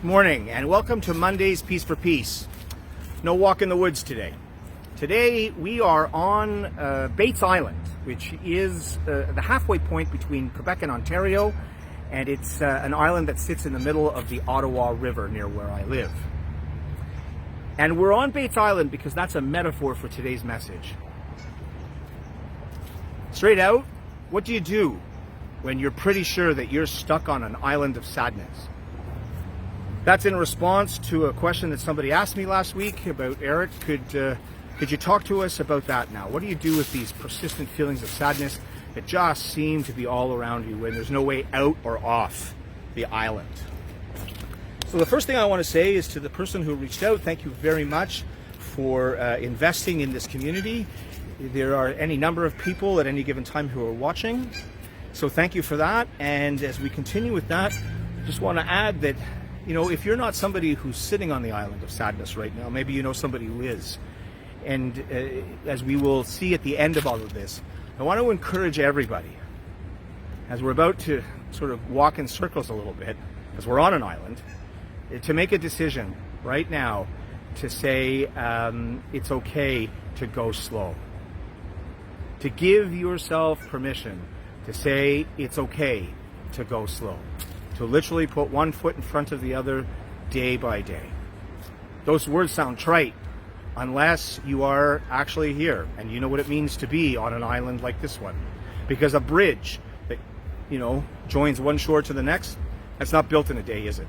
Morning and welcome to Monday's Peace for Peace. No walk in the woods today. Today we are on Bates Island, which is the halfway point between Quebec and Ontario, and it's an island that sits in the middle of the Ottawa River near where I live. And we're on Bates Island because that's a metaphor for today's message. Straight out, what do you do when you're pretty sure that you're stuck on an island of sadness? That's in response to a question that somebody asked me last week about, Eric, could you talk to us about that now? What do you do with these persistent feelings of sadness that just seem to be all around you when there's no way out or off the island? So the first thing I want to say is to the person who reached out, thank you very much for investing in this community. There are any number of people at any given time who are watching, so thank you for that. And as we continue with that, I just want to add that, you know, if you're not somebody who's sitting on the island of sadness right now, maybe you know somebody who is. And as we will see at the end of all of this, I want to encourage everybody, as we're about to sort of walk in circles a little bit, as we're on an island, to make a decision right now to say it's okay to go slow. To give yourself permission to say it's okay to go slow. To literally put one foot in front of the other day by day. Those words sound trite unless you are actually here and you know what it means to be on an island like this one. Because a bridge that, you know, joins one shore to the next, that's not built in a day, is it?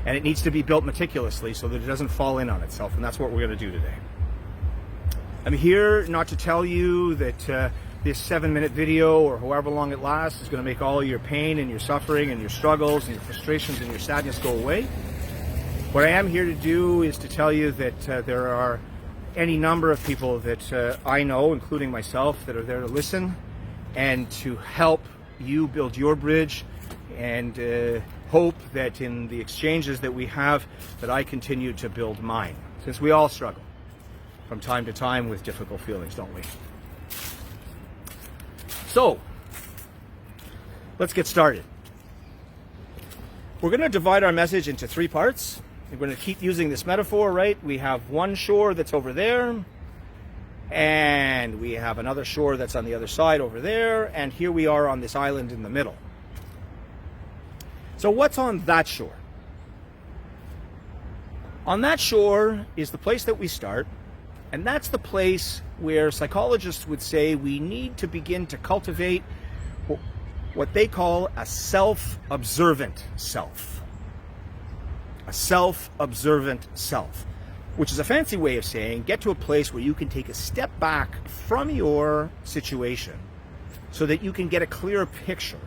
And it needs to be built meticulously so that it doesn't fall in on itself, and that's what we're going to do today. I'm here not to tell you that this 7-minute video or however long it lasts is going to make all your pain and your suffering and your struggles and your frustrations and your sadness go away. What I am here to do is to tell you that there are any number of people that I know, including myself, that are there to listen and to help you build your bridge, and hope that in the exchanges that we have, that I continue to build mine, since we all struggle from time to time with difficult feelings, don't we? So, let's get started. We're going to divide our message into 3 parts. We're going to keep using this metaphor, right? We have one shore that's over there, and we have another shore that's on the other side over there, and here we are on this island in the middle. So what's on that shore? On that shore is the place that we start, and that's the place where psychologists would say we need to begin to cultivate what they call a self-observant self. A self-observant self, which is a fancy way of saying get to a place where you can take a step back from your situation so that you can get a clearer picture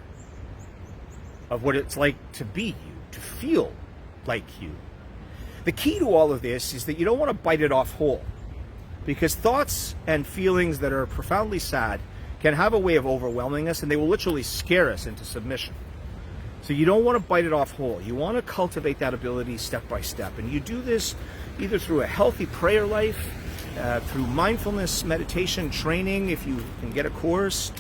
of what it's like to be you, to feel like you. The key to all of this is that you don't want to bite it off whole, because thoughts and feelings that are profoundly sad can have a way of overwhelming us, and they will literally scare us into submission. So you don't want to bite it off whole. You want to cultivate that ability step by step. And you do this either through a healthy prayer life, through mindfulness meditation training, if you can get a course,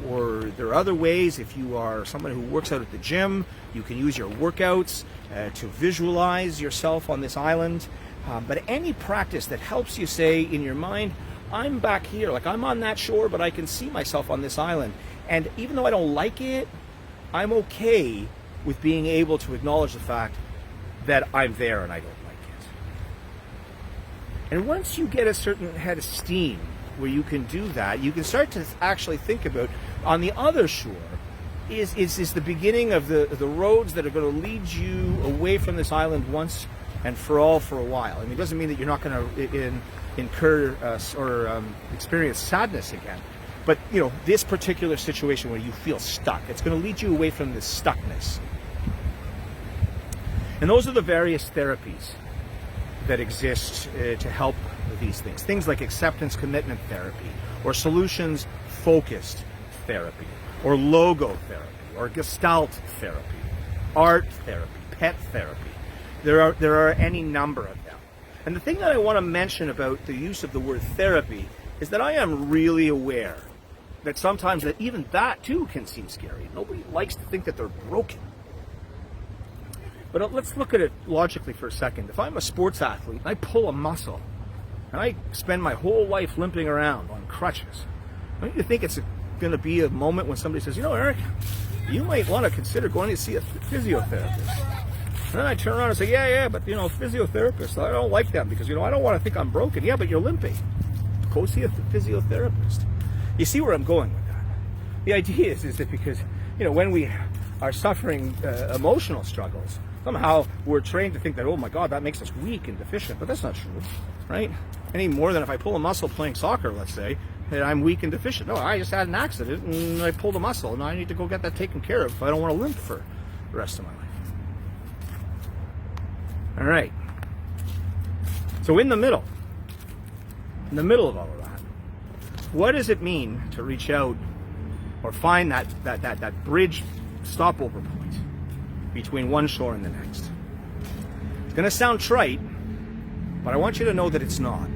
or there are other ways. If you are someone who works out at the gym, you can use your workouts to visualize yourself on this island. But any practice that helps you say in your mind, I'm back here, like I'm on that shore, but I can see myself on this island. And even though I don't like it, I'm okay with being able to acknowledge the fact that I'm there and I don't like it. And once you get a certain head of steam where you can do that, you can start to actually think about, on the other shore, is the beginning of the roads that are going to lead you away from this island once and for all for a while. I mean, it doesn't mean that you're not going to incur or experience sadness again. But, you know, this particular situation where you feel stuck, it's going to lead you away from this stuckness. And those are the various therapies that exist to help with these things. Things like acceptance commitment therapy, or solutions focused therapy, or logo therapy, or gestalt therapy, art therapy, pet therapy. There are any number of them. And the thing that I want to mention about the use of the word therapy is that I am really aware that sometimes that even that too can seem scary. Nobody likes to think that they're broken. But let's look at it logically for a second. If I'm a sports athlete and I pull a muscle and I spend my whole life limping around on crutches, don't you think it's going to be a moment when somebody says, you know, Eric, you might want to consider going to see a physiotherapist? And then I turn around and say, yeah, but, you know, physiotherapists, I don't like them because, you know, I don't want to think I'm broken. Yeah, but you're limping. Go see a physiotherapist. You see where I'm going with that? The idea is that because, you know, when we are suffering emotional struggles, somehow we're trained to think that, oh my God, that makes us weak and deficient. But that's not true, right? Any more than if I pull a muscle playing soccer, let's say, that I'm weak and deficient. No, I just had an accident and I pulled a muscle and I need to go get that taken care of if I don't want to limp for the rest of my life. All right. So in the middle of all of that, what does it mean to reach out or find that bridge stopover point between one shore and the next? It's going to sound trite, but I want you to know that it's not.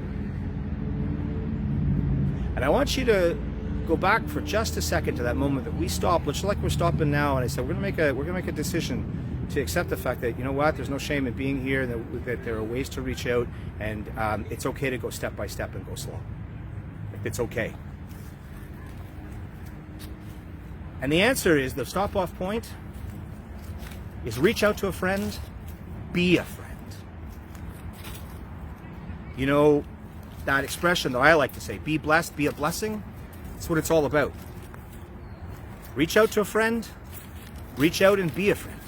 And I want you to go back for just a second to that moment that we stopped, just like we're stopping now, and I said we're going to make a decision to accept the fact that, you know what, there's no shame in being here, that there are ways to reach out, and it's okay to go step by step and go slow. It's okay. And the answer is, the stop-off point is reach out to a friend, be a friend. You know, that expression that I like to say, be blessed, be a blessing, that's what it's all about. Reach out to a friend, reach out and be a friend.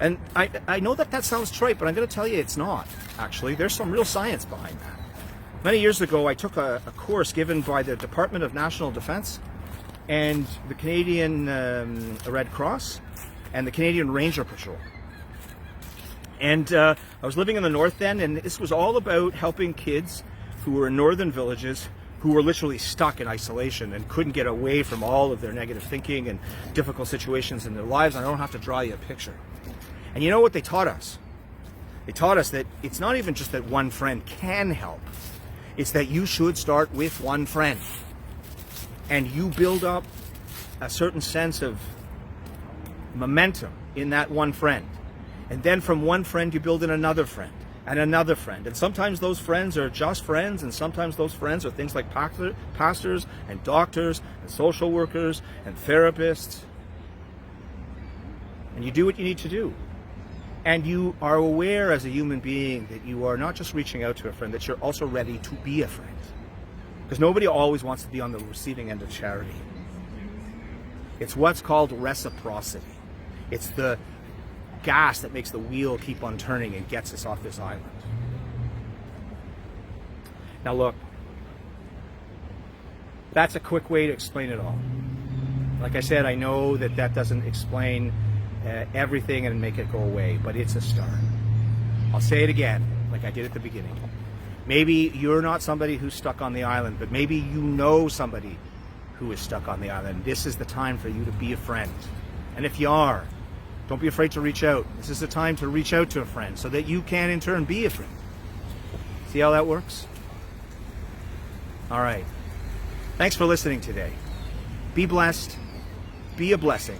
And I know that sounds trite, but I'm going to tell you it's not, actually. There's some real science behind that. Many years ago, I took a course given by the Department of National Defense and the Canadian Red Cross and the Canadian Ranger Patrol. And I was living in the north then, and this was all about helping kids who were in northern villages who were literally stuck in isolation and couldn't get away from all of their negative thinking and difficult situations in their lives. I don't have to draw you a picture. And you know what they taught us? They taught us that it's not even just that one friend can help. It's that you should start with one friend. And you build up a certain sense of momentum in that one friend. And then from one friend you build in another friend and another friend. And sometimes those friends are just friends, and sometimes those friends are things like pastors and doctors and social workers and therapists. And you do what you need to do. And you are aware as a human being that you are not just reaching out to a friend, that you're also ready to be a friend. Because nobody always wants to be on the receiving end of charity. It's what's called reciprocity. It's the gas that makes the wheel keep on turning and gets us off this island. Now look, that's a quick way to explain it all. Like I said, I know that doesn't explain everything and make it go away, but it's a start. I'll say it again, like I did at the beginning. Maybe you're not somebody who's stuck on the island, but maybe you know somebody who is stuck on the island. This is the time for you to be a friend. And if you are, don't be afraid to reach out. This is the time to reach out to a friend so that you can in turn be a friend. See how that works? All right. Thanks for listening today. Be blessed, be a blessing,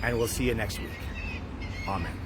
and we'll see you next week. Amen.